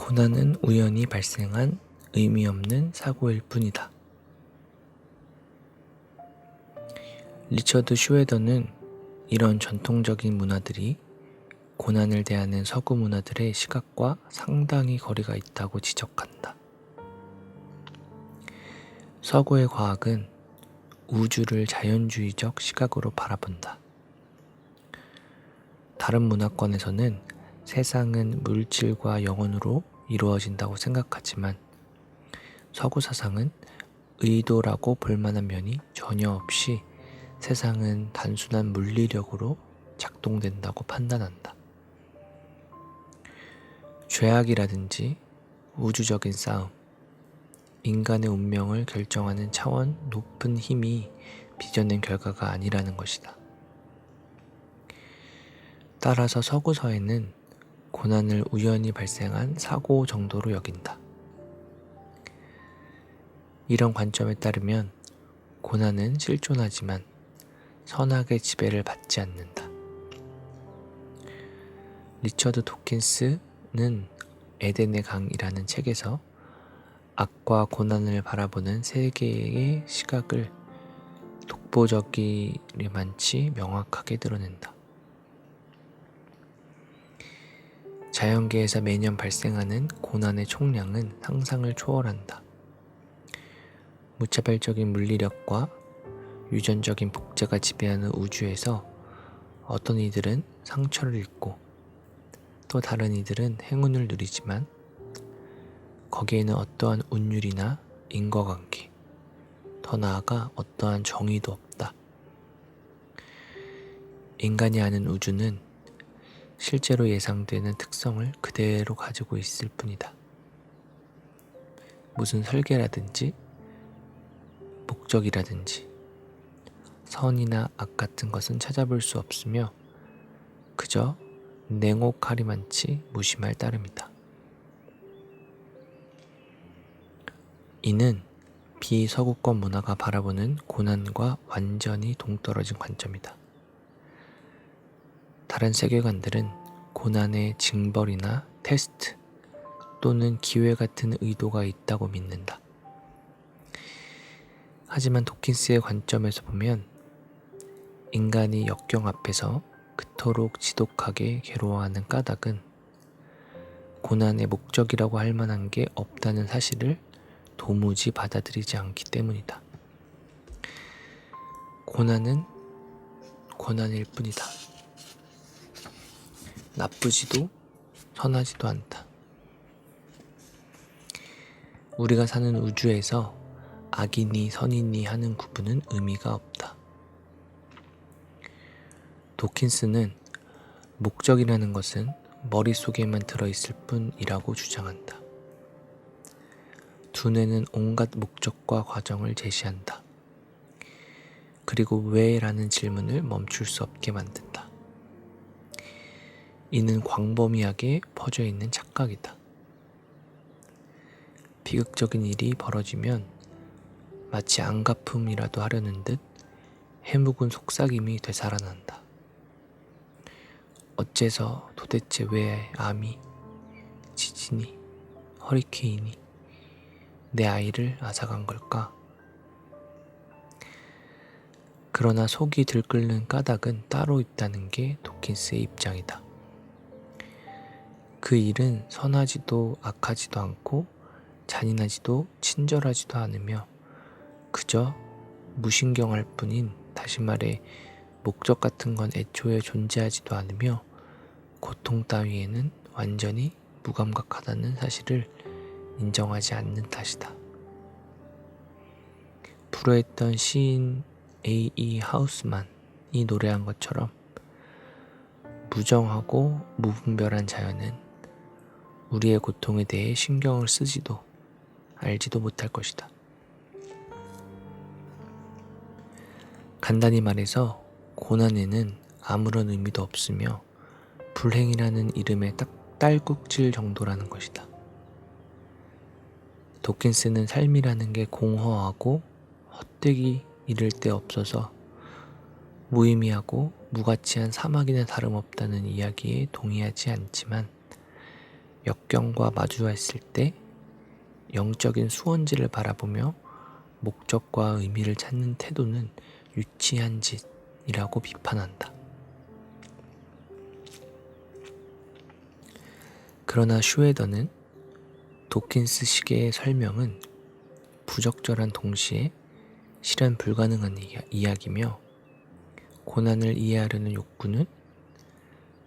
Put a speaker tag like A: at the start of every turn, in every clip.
A: 고난은 우연히 발생한 의미 없는 사고일 뿐이다. 리처드 슈웨더는 이런 전통적인 문화들이 고난을 대하는 서구 문화들의 시각과 상당히 거리가 있다고 지적한다. 서구의 과학은 우주를 자연주의적 시각으로 바라본다. 다른 문화권에서는 세상은 물질과 영혼으로 이루어진다고 생각하지만 서구 사상은 의도라고 볼 만한 면이 전혀 없이 세상은 단순한 물리력으로 작동된다고 판단한다. 죄악이라든지 우주적인 싸움, 인간의 운명을 결정하는 차원 높은 힘이 빚어낸 결과가 아니라는 것이다. 따라서 서구 사회는 고난을 우연히 발생한 사고 정도로 여긴다. 이런 관점에 따르면 고난은 실존하지만 선악의 지배를 받지 않는다. 리처드 도킨스는 에덴의 강이라는 책에서 악과 고난을 바라보는 세계의 시각을 독보적이만치 명확하게 드러낸다. 자연계에서 매년 발생하는 고난의 총량은 상상을 초월한다. 무차별적인 물리력과 유전적인 복제가 지배하는 우주에서 어떤 이들은 상처를 입고 또 다른 이들은 행운을 누리지만 거기에는 어떠한 운율이나 인과관계, 더 나아가 어떠한 정의도 없다. 인간이 아는 우주는 실제로 예상되는 특성을 그대로 가지고 있을 뿐이다. 무슨 설계라든지 목적이라든지 선이나 악 같은 것은 찾아볼 수 없으며 그저 냉혹하리만치 무심할 따름이다. 이는 비서구권 문화가 바라보는 고난과 완전히 동떨어진 관점이다. 다른 세계관들은 고난의 징벌이나 테스트 또는 기회 같은 의도가 있다고 믿는다. 하지만 도킨스의 관점에서 보면 인간이 역경 앞에서 그토록 지독하게 괴로워하는 까닭은 고난의 목적이라고 할 만한 게 없다는 사실을 도무지 받아들이지 않기 때문이다. 고난은 고난일 뿐이다. 나쁘지도 선하지도 않다. 우리가 사는 우주에서 악이니 선이니 하는 구분은 의미가 없다. 도킨스는 목적이라는 것은 머릿속에만 들어있을 뿐이라고 주장한다. 두뇌는 온갖 목적과 과정을 제시한다. 그리고 왜? 라는 질문을 멈출 수 없게 만든다. 이는 광범위하게 퍼져 있는 착각이다. 비극적인 일이 벌어지면 마치 안갚음이라도 하려는 듯 해묵은 속삭임이 되살아난다. 어째서 도대체 왜 암이, 지진이, 허리케인이 내 아이를 앗아간 걸까? 그러나 속이 들끓는 까닭은 따로 있다는 게 도킨스의 입장이다. 그 일은 선하지도 악하지도 않고 잔인하지도 친절하지도 않으며 그저 무신경할 뿐인, 다시 말해 목적 같은 건 애초에 존재하지도 않으며 고통 따위에는 완전히 무감각하다는 사실을 인정하지 않는 탓이다. 불어했던 시인 A.E. 하우스만이 노래한 것처럼 무정하고 무분별한 자연은 우리의 고통에 대해 신경을 쓰지도 알지도 못할 것이다. 간단히 말해서 고난에는 아무런 의미도 없으며 불행이라는 이름에 딱 딸꾹질 정도라는 것이다. 도킨스는 삶이라는 게 공허하고 헛되기 이를 데 없어서 무의미하고 무가치한 사막이나 다름없다는 이야기에 동의하지 않지만 역경과 마주했을 때 영적인 수원지를 바라보며 목적과 의미를 찾는 태도는 유치한 짓이라고 비판한다. 그러나 슈에더는 도킨스 식의 설명은 부적절한 동시에 실현 불가능한 이야기며 고난을 이해하려는 욕구는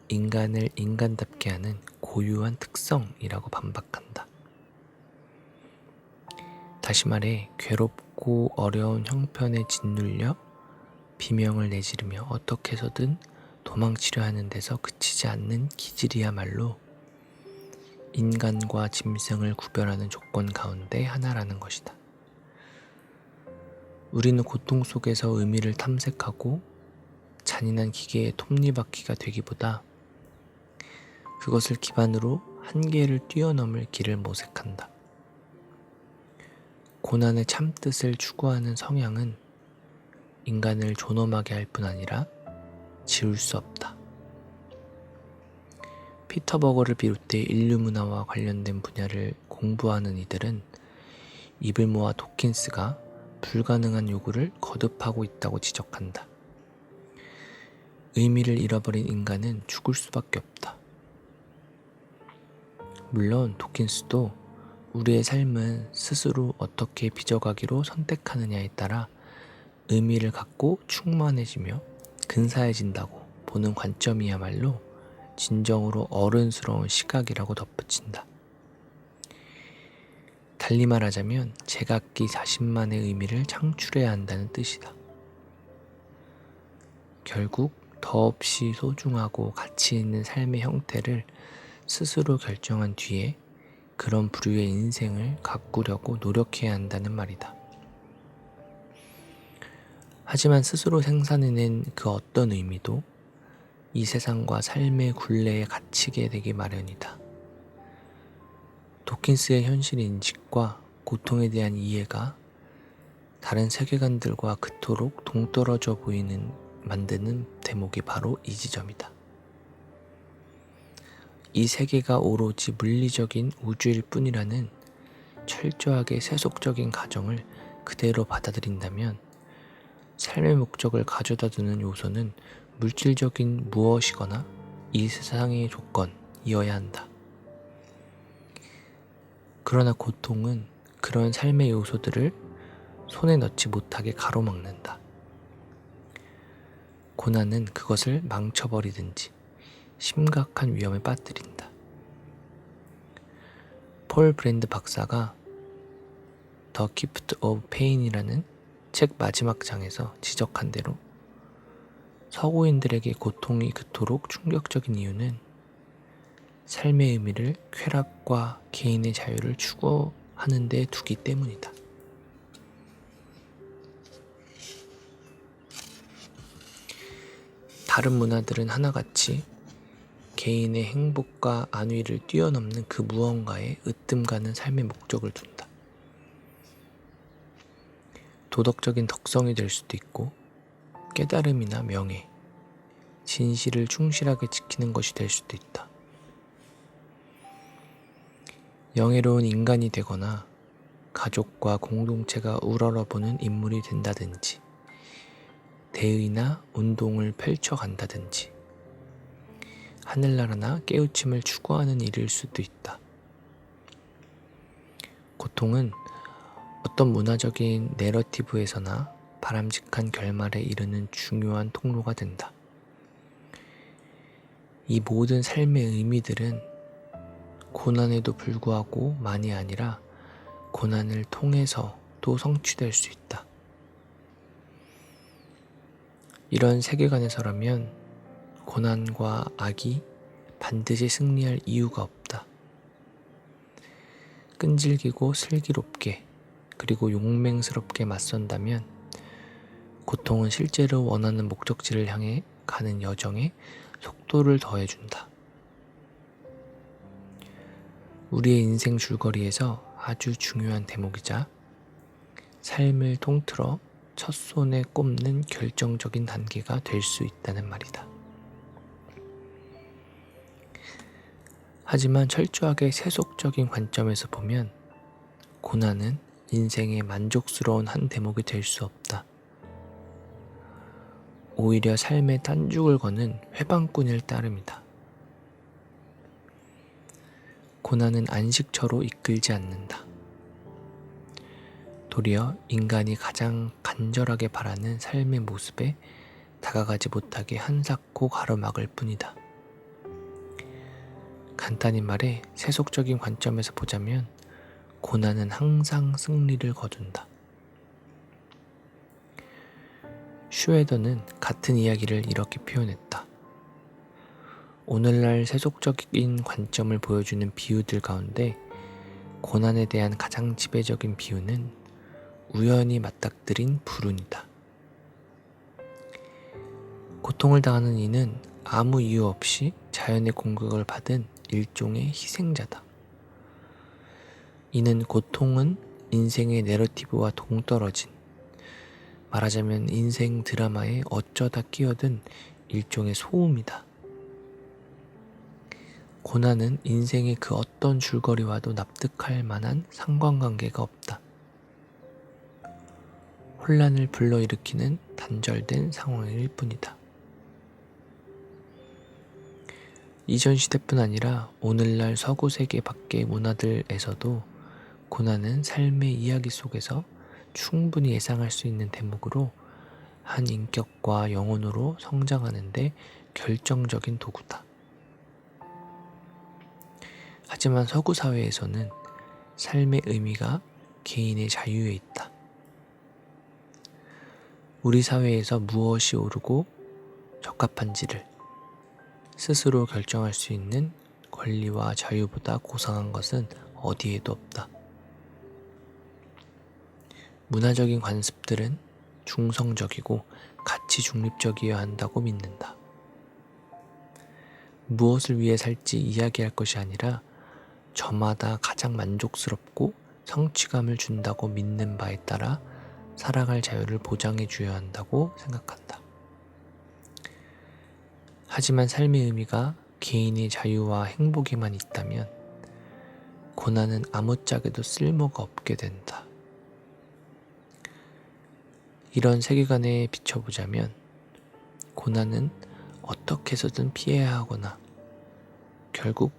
A: 인간을 인간답게 하는 고유한 특성이라고 반박한다. 다시 말해 괴롭고 어려운 형편에 짓눌려 비명을 내지르며 어떻게 해서든 도망치려 하는 데서 그치지 않는 기질이야말로 인간과 짐승을 구별하는 조건 가운데 하나라는 것이다. 우리는 고통 속에서 의미를 탐색하고 잔인한 기계의 톱니바퀴가 되기보다 그것을 기반으로 한계를 뛰어넘을 길을 모색한다. 고난의 참뜻을 추구하는 성향은 인간을 존엄하게 할 뿐 아니라 지울 수 없다. 피터 버거를 비롯해 인류 문화와 관련된 분야를 공부하는 이들은 입을 모아 도킨스가 불가능한 요구를 거듭하고 있다고 지적한다. 의미를 잃어버린 인간은 죽을 수밖에 없다. 물론 도킨스도 우리의 삶은 스스로 어떻게 빚어가기로 선택하느냐에 따라 의미를 갖고 충만해지며 근사해진다고 보는 관점이야말로 진정으로 어른스러운 시각이라고 덧붙인다. 달리 말하자면 제각기 자신만의 의미를 창출해야 한다는 뜻이다. 결국 더없이 소중하고 가치 있는 삶의 형태를 스스로 결정한 뒤에 그런 부류의 인생을 가꾸려고 노력해야 한다는 말이다. 하지만 스스로 생산해낸 그 어떤 의미도 이 세상과 삶의 굴레에 갇히게 되기 마련이다. 도킨스의 현실 인식과 고통에 대한 이해가 다른 세계관들과 그토록 동떨어져 만드는 대목이 바로 이 지점이다. 이 세계가 오로지 물리적인 우주일 뿐이라는 철저하게 세속적인 가정을 그대로 받아들인다면 삶의 목적을 가져다 두는 요소는 물질적인 무엇이거나 이 세상의 조건이어야 한다. 그러나 고통은 그런 삶의 요소들을 손에 넣지 못하게 가로막는다. 고난은 그것을 망쳐버리든지 심각한 위험에 빠뜨린다. 폴 브랜드 박사가 The Gift of Pain이라는 책 마지막 장에서 지적한 대로 서구인들에게 고통이 그토록 충격적인 이유는 삶의 의미를 쾌락과 개인의 자유를 추구하는 데 두기 때문이다. 다른 문화들은 하나같이 개인의 행복과 안위를 뛰어넘는 그 무언가에 으뜸가는 삶의 목적을 둔다. 도덕적인 덕성이 될 수도 있고 깨달음이나 명예, 진실을 충실하게 지키는 것이 될 수도 있다. 영예로운 인간이 되거나 가족과 공동체가 우러러보는 인물이 된다든지 대의나 운동을 펼쳐간다든지 하늘나라나 깨우침을 추구하는 일일 수도 있다. 고통은 어떤 문화적인 내러티브에서나 바람직한 결말에 이르는 중요한 통로가 된다. 이 모든 삶의 의미들은 고난에도 불구하고 만이 아니라 고난을 통해서도 성취될 수 있다. 이런 세계관에서라면 고난과 악이 반드시 승리할 이유가 없다. 끈질기고 슬기롭게 그리고 용맹스럽게 맞선다면 고통은 실제로 원하는 목적지를 향해 가는 여정에 속도를 더해준다. 우리의 인생 줄거리에서 아주 중요한 대목이자 삶을 통틀어 첫 손에 꼽는 결정적인 단계가 될 수 있다는 말이다. 하지만 철저하게 세속적인 관점에서 보면 고난은 인생의 만족스러운 한 대목이 될 수 없다. 오히려 삶의 딴죽을 거는 회방꾼일 따름이다. 고난은 안식처로 이끌지 않는다. 도리어 인간이 가장 간절하게 바라는 삶의 모습에 다가가지 못하게 한사코 가로막을 뿐이다. 간단히 말해 세속적인 관점에서 보자면 고난은 항상 승리를 거둔다. 슈에더는 같은 이야기를 이렇게 표현했다. 오늘날 세속적인 관점을 보여주는 비유들 가운데 고난에 대한 가장 지배적인 비유는 우연히 맞닥뜨린 불운이다. 고통을 당하는 이는 아무 이유 없이 자연의 공격을 받은 일종의 희생자다. 이는 고통은 인생의 내러티브와 동떨어진, 말하자면 인생 드라마에 어쩌다 끼어든 일종의 소음이다. 고난은 인생의 그 어떤 줄거리와도 납득할 만한 상관관계가 없다. 혼란을 불러일으키는 단절된 상황일 뿐이다. 이전 시대뿐 아니라 오늘날 서구 세계 밖의 문화들에서도 고난은 삶의 이야기 속에서 충분히 예상할 수 있는 대목으로 한 인격과 영혼으로 성장하는 데 결정적인 도구다. 하지만 서구 사회에서는 삶의 의미가 개인의 자유에 있다. 우리 사회에서 무엇이 옳고 적합한지를 스스로 결정할 수 있는 권리와 자유보다 고상한 것은 어디에도 없다. 문화적인 관습들은 중성적이고 가치 중립적이어야 한다고 믿는다. 무엇을 위해 살지 이야기할 것이 아니라 저마다 가장 만족스럽고 성취감을 준다고 믿는 바에 따라 살아갈 자유를 보장해 주어야 한다고 생각한다. 하지만 삶의 의미가 개인의 자유와 행복에만 있다면 고난은 아무짝에도 쓸모가 없게 된다. 이런 세계관에 비춰보자면 고난은 어떻게 해서든 피해야 하거나 결국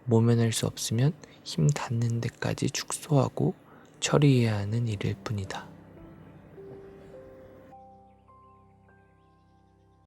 A: 모면할 수 없으면 힘 닿는 데까지 축소하고 처리해야 하는 일일 뿐이다.